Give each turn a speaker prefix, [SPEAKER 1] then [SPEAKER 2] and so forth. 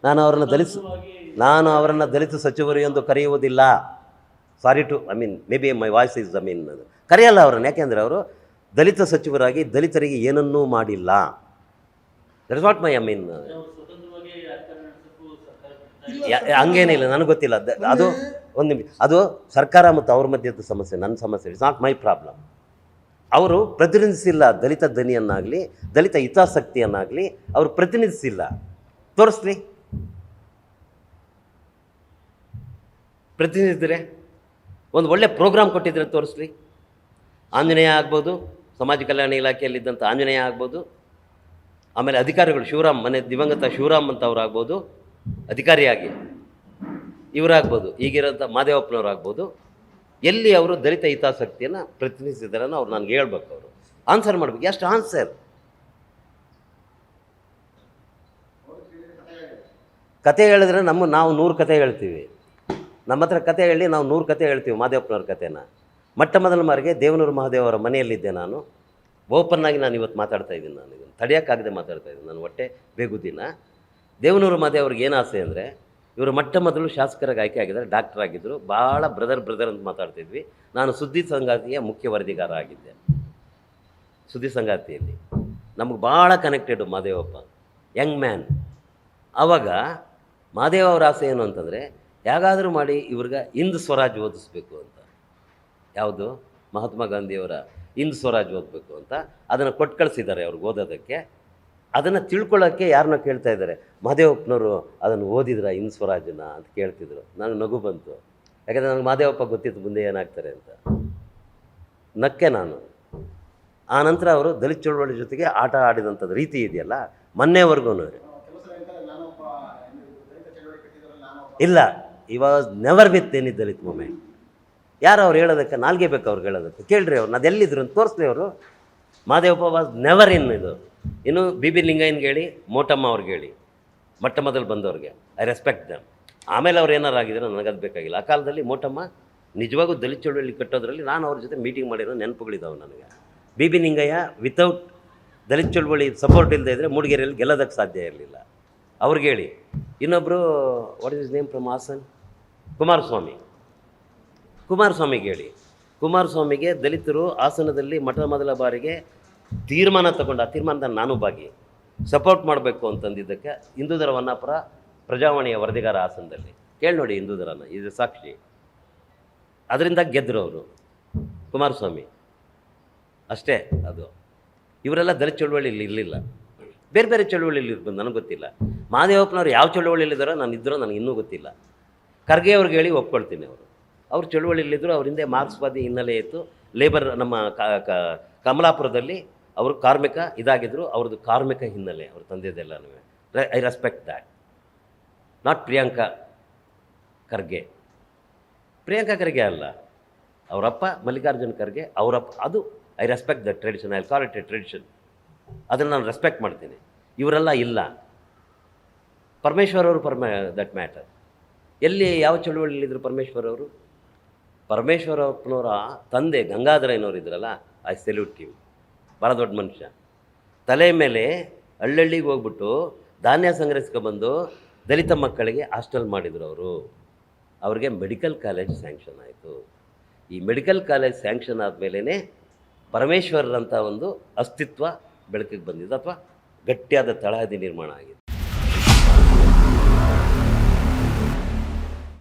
[SPEAKER 1] ನಾನು ಅವರನ್ನು ದಲಿತ ಸಚಿವರು ಎಂದು ಕರೆಯುವುದಿಲ್ಲ. Sorry to maybe my voice is ಅದು ಕರೆಯಲ್ಲ ಅವರನ್ನು. ಯಾಕೆಂದರೆ ಅವರು ದಲಿತ ಸಚಿವರಾಗಿ ದಲಿತರಿಗೆ ಏನನ್ನೂ ಮಾಡಿಲ್ಲ. ದಟ್ ಇಸ್ ನಾಟ್ ಮೈ ಹಂಗೇನಿಲ್ಲ, ನನಗೆ ಗೊತ್ತಿಲ್ಲ. ಅದು ಒಂದು ಅದು ಸರ್ಕಾರ ಮತ್ತು ಅವ್ರ ಮಧ್ಯದ ಸಮಸ್ಯೆ, ನನ್ನ ಸಮಸ್ಯೆ. It's not my problem. ಅವರು ಪ್ರತಿನಿಧಿಸಿಲ್ಲ ದಲಿತ ಧ್ವನಿಯನ್ನಾಗಲಿ ದಲಿತ ಹಿತಾಸಕ್ತಿಯನ್ನಾಗಲಿ ಅವರು ಪ್ರತಿನಿಧಿಸಿಲ್ಲ. ತೋರಿಸ್ಲಿ, ಪ್ರತಿನಿಧಿಸಿದರೆ ಒಂದು ಒಳ್ಳೆ ಪ್ರೋಗ್ರಾಮ್ ಕೊಟ್ಟಿದ್ರೆ ತೋರಿಸ್ಲಿ. ಆಂಜನೇಯ ಆಗ್ಬೋದು, ಸಮಾಜ ಕಲ್ಯಾಣ ಇಲಾಖೆಯಲ್ಲಿದ್ದಂಥ ಆಂಜನೇಯ ಆಗ್ಬೋದು, ಆಮೇಲೆ ಅಧಿಕಾರಿಗಳು ಶಿವರಾಮ್, ದಿವಂಗತ ಶಿವರಾಮ್ ಅಂತ ಅವರಾಗ್ಬೋದು ಅಧಿಕಾರಿಯಾಗಿ, ಇವರಾಗ್ಬೋದು ಈಗಿರೋಂಥ ಮಾದೇವಪ್ಪನವರಾಗ್ಬೋದು. ಎಲ್ಲಿ ಅವರು ದಲಿತ ಹಿತಾಸಕ್ತಿಯನ್ನು ಪ್ರತಿನಿಧಿಸಿದಾರನ್ನು ಅವ್ರು ನನಗೆ ಹೇಳ್ಬೇಕು. ಅವರು ಆನ್ಸರ್ ಮಾಡಬೇಕು. ಎಷ್ಟು ಆನ್ಸರ್? ಕತೆ ಹೇಳಿದ್ರೆ ನಾವು 100 ಕತೆ ಹೇಳ್ತೀವಿ. ನಮ್ಮ ಹತ್ರ ಕತೆ ಹೇಳಿ ನಾವು 100 ಕತೆ ಹೇಳ್ತೀವಿ ಮಾದೇವಪ್ಪನವ್ರ ಕತೆನ. ಮೊಟ್ಟ ಮೊದಲ ಮಾರಿಗೆ ದೇವನೂರು ಮಹಾದೇವರ ಮನೆಯಲ್ಲಿದ್ದೆ ನಾನು. ಓಪನ್ನಾಗಿ ನಾನು ಇವತ್ತು ಮಾತಾಡ್ತಾ ಇದ್ದೀನಿ. ನಾನು ಇದನ್ನು ತಡೆಯೋಕ್ಕಾಗದೆ ಮಾತಾಡ್ತಾ ಇದ್ದೀನಿ. ನಾನು ಹೊಟ್ಟೆ ಬೇಗುದಿನ. ದೇವನೂರು ಮಹಾದೇವ್ರಿಗೆ ಏನು ಆಸೆ ಅಂದರೆ, ಇವರು ಮೊಟ್ಟ ಮೊದಲು ಶಾಸಕರಾಗಿ ಆಯ್ಕೆ ಆಗಿದ್ದಾರೆ, ಡಾಕ್ಟರ್ ಆಗಿದ್ದರು. ಭಾಳ ಬ್ರದರ್ ಅಂತ ಮಾತಾಡ್ತಿದ್ವಿ. ನಾನು ಸುದ್ದಿ ಸಂಗಾತಿಯ ಮುಖ್ಯ ವರದಿಗಾರ ಆಗಿದ್ದೆ. ಸುದ್ದಿ ಸಂಗಾತಿಯಲ್ಲಿ ನಮಗೆ ಭಾಳ ಕನೆಕ್ಟೆಡು ಮಾದೇವಪ್ಪ, ಯಂಗ್ ಮ್ಯಾನ್. ಆವಾಗ ಮಾದೇವ ಅವರ ಆಸೆ ಏನು ಅಂತಂದರೆ, ಹೇಗಾದರೂ ಮಾಡಿ ಇವ್ರಿಗೆ ಹಿಂದ್ ಸ್ವರಾಜ್ ಓದಿಸ್ಬೇಕು ಅಂತ. ಯಾವುದು? ಮಹಾತ್ಮ ಗಾಂಧಿಯವರ ಹಿಂದ್ ಸ್ವರಾಜ್ ಓದಬೇಕು ಅಂತ ಅದನ್ನು ಕೊಟ್ಟು ಕಳಿಸಿದ್ದಾರೆ ಅವ್ರಿಗೆ ಓದೋದಕ್ಕೆ. ಅದನ್ನು ತಿಳ್ಕೊಳ್ಳೋಕ್ಕೆ ಯಾರನ್ನ ಕೇಳ್ತಾ ಇದ್ದಾರೆ, ಮಹದೇವಪ್ಪನವರು ಅದನ್ನು ಓದಿದ್ರ ಹಿಂದ್ ಸ್ವರಾಜನ ಅಂತ ಕೇಳ್ತಿದ್ರು. ನನಗೆ ನಗು ಬಂತು. ಯಾಕಂದರೆ ನನಗೆ ಮಹದೇವಪ್ಪ ಗೊತ್ತಿತ್ತು ಮುಂದೆ ಏನಾಗ್ತಾರೆ ಅಂತ. ನಕ್ಕೆ ನಾನು. ಆ ನಂತರ ಅವರು ದಲಿತ ಚಳವಳಿ ಜೊತೆಗೆ ಆಟ ಆಡಿದಂಥದ್ದು ರೀತಿ ಇದೆಯಲ್ಲ, ಮೊನ್ನೆವರೆಗೂ ಇಲ್ಲ. He was never with any Dalit movement. ಯಾರು ಅವ್ರು ಹೇಳೋದಕ್ಕೆ ನಾಲ್ಗೆ ಬೇಕು ಅವ್ರಿಗೆ ಹೇಳೋದಕ್ಕೆ? ಕೇಳ್ರಿ ಅವ್ರು, ಅದೆಲ್ಲಿದ್ರು ಅಂತ ತೋರಿಸ್ಲಿ ಅವರು. ಮಹದೇವಪ್ಪ ವಾಸ್ ನೆವರ್ ಇನ್ ಇದು. ಇನ್ನು ಬಿ ಲಿಂಗಯ್ಯನ್ಗೆ ಹೇಳಿ, ಮೋಟಮ್ಮ ಅವ್ರಿಗೆ ಹೇಳಿ, ಮೊಟ್ಟ ಮೊದಲು ಬಂದವ್ರಿಗೆ, ಐ ರೆಸ್ಪೆಕ್ಟ್ ದಮ್. ಆಮೇಲೆ ಅವ್ರು ಏನಾರು ಆಗಿದ್ರೆ ನನಗದು ಬೇಕಾಗಿಲ್ಲ. ಆ ಕಾಲದಲ್ಲಿ ಮೋಟಮ್ಮ ನಿಜವಾಗೂ ದಲಿತ ಚಳವಳಿ ಕಟ್ಟೋದ್ರಲ್ಲಿ ನಾನು ಅವ್ರ ಜೊತೆ ಮೀಟಿಂಗ್ ಮಾಡಿರೋ ನೆನಪುಗಳಿದ್ದಾವೆ ನನಗೆ. ಬಿ ಲಿಂಗಯ್ಯ ವಿತೌಟ್ ದಲಿತ ಚಳವಳಿ ಸಪೋರ್ಟ್ ಇಲ್ಲದೆ ಇದ್ದರೆ ಮೂಡಿಗೆರೆಯಲ್ಲಿ ಗೆಲ್ಲೋದಕ್ಕೆ ಸಾಧ್ಯ ಇರಲಿಲ್ಲ. ಅವ್ರಿಗೆ ಹೇಳಿ. ಇನ್ನೊಬ್ಬರು what is name from Hassan, ಕುಮಾರಸ್ವಾಮಿಗೆ ಹೇಳಿ. ಕುಮಾರಸ್ವಾಮಿಗೆ ದಲಿತರು ಹಾಸನದಲ್ಲಿ ಮೊದಲ ಬಾರಿಗೆ ತೀರ್ಮಾನ ತಗೊಂಡು, ಆ ತೀರ್ಮಾನದಲ್ಲಿ ನಾನು ಭಾಗಿ ಸಪೋರ್ಟ್ ಮಾಡಬೇಕು ಅಂತಂದಿದ್ದಕ್ಕೆ ಹಿಂದೂದರ ವನ್ನಾಪುರ ಪ್ರಜಾವಾಣಿಯ ವರದಿಗಾರ ಹಾಸನದಲ್ಲಿ ಕೇಳಿ ನೋಡಿ. ಹಿಂದೂದರನ ಇದು ಸಾಕ್ಷಿ. ಅದರಿಂದ ಗೆದ್ದರು ಅವರು ಕುಮಾರಸ್ವಾಮಿ ಅಷ್ಟೇ. ಅದು ಇವರೆಲ್ಲ ದಲಿತ ಚಳವಳಿಯಲ್ಲಿ ಇರಲಿಲ್ಲ, ಬೇರೆ ಬೇರೆ ಚಳವಳಿಯಲ್ಲಿ ಇರ್ಬೋದು, ನನಗೆ ಗೊತ್ತಿಲ್ಲ. ಮಹದೇವಪ್ಪನವ್ರು ಯಾವ ಚಳವಳಿಯಲ್ಲಿದ್ದಾರೋ ನಾನು ಇದ್ದರೋ ನನಗೆ ಇನ್ನೂ ಗೊತ್ತಿಲ್ಲ. ಖರ್ಗೆ ಅವ್ರಿಗೆ ಹೇಳಿ ಒಪ್ಕೊಳ್ತೀನಿ. ಅವ್ರು ಚಳವಳಿಯಲ್ಲಿದ್ದರು. ಅವ್ರ ಹಿಂದೆ ಮಾರ್ಕ್ಸ್ವಾದಿ ಹಿನ್ನೆಲೆ ಇತ್ತು. ಲೇಬರ್ ನಮ್ಮ ಕಮಲಾಪುರದಲ್ಲಿ ಅವರು ಕಾರ್ಮಿಕ ಇದಾಗಿದ್ದರು. ಅವ್ರದ್ದು ಕಾರ್ಮಿಕ ಹಿನ್ನೆಲೆ ಅವ್ರ ತಂದೆದೆಲ್ಲನೂ. I respect that. Not Priyanka Kharge. Priyanka Kharge ಅಲ್ಲ, ಅವರಪ್ಪ ಮಲ್ಲಿಕಾರ್ಜುನ್ ಖರ್ಗೆ, ಅವರಪ್ಪ. ಅದು I respect the tradition. I call it a tradition. ಅದನ್ನು ನಾನು ರೆಸ್ಪೆಕ್ಟ್ ಮಾಡ್ತೀನಿ. ಇವರೆಲ್ಲ ಇಲ್ಲ. ಪರಮೇಶ್ವರ್ ಅವರು ದಟ್ ಮ್ಯಾಟರ್. ಎಲ್ಲಿ ಯಾವ ಚಳುವಳಿಯಲ್ಲಿದ್ದರು ಪರಮೇಶ್ವರ್ ಅಪ್ಪನವರ ತಂದೆ ಗಂಗಾಧರಯ್ಯನವರು ಇದ್ರಲ್ಲ, ಐ ಸೆಲ್ಯೂಟ್ ಯು. ಭಾಳ ದೊಡ್ಡ ಮನುಷ್ಯ. ತಲೆ ಮೇಲೆ ಹಳ್ಳಿಗೆ ಹೋಗ್ಬಿಟ್ಟು ಧಾನ್ಯ ಸಂಗ್ರಹಿಸ್ಕೊಬಂದು ದಲಿತ ಮಕ್ಕಳಿಗೆ ಹಾಸ್ಟೆಲ್ ಮಾಡಿದರು ಅವರು. ಅವ್ರಿಗೆ ಮೆಡಿಕಲ್ ಕಾಲೇಜ್ ಸ್ಯಾಂಕ್ಷನ್ ಆಯಿತು. ಈ ಮೆಡಿಕಲ್ ಕಾಲೇಜ್ ಸ್ಯಾಂಕ್ಷನ್ ಆದಮೇಲೆ ಪರಮೇಶ್ವರರಂಥ ಒಂದು ಅಸ್ತಿತ್ವ ಬೆಳಕಿಗೆ ಬಂದಿದ್ದು, ಅಥವಾ ಗಟ್ಟಿಯಾದ ತಳಹದಿ ನಿರ್ಮಾಣ ಆಗಿದೆ.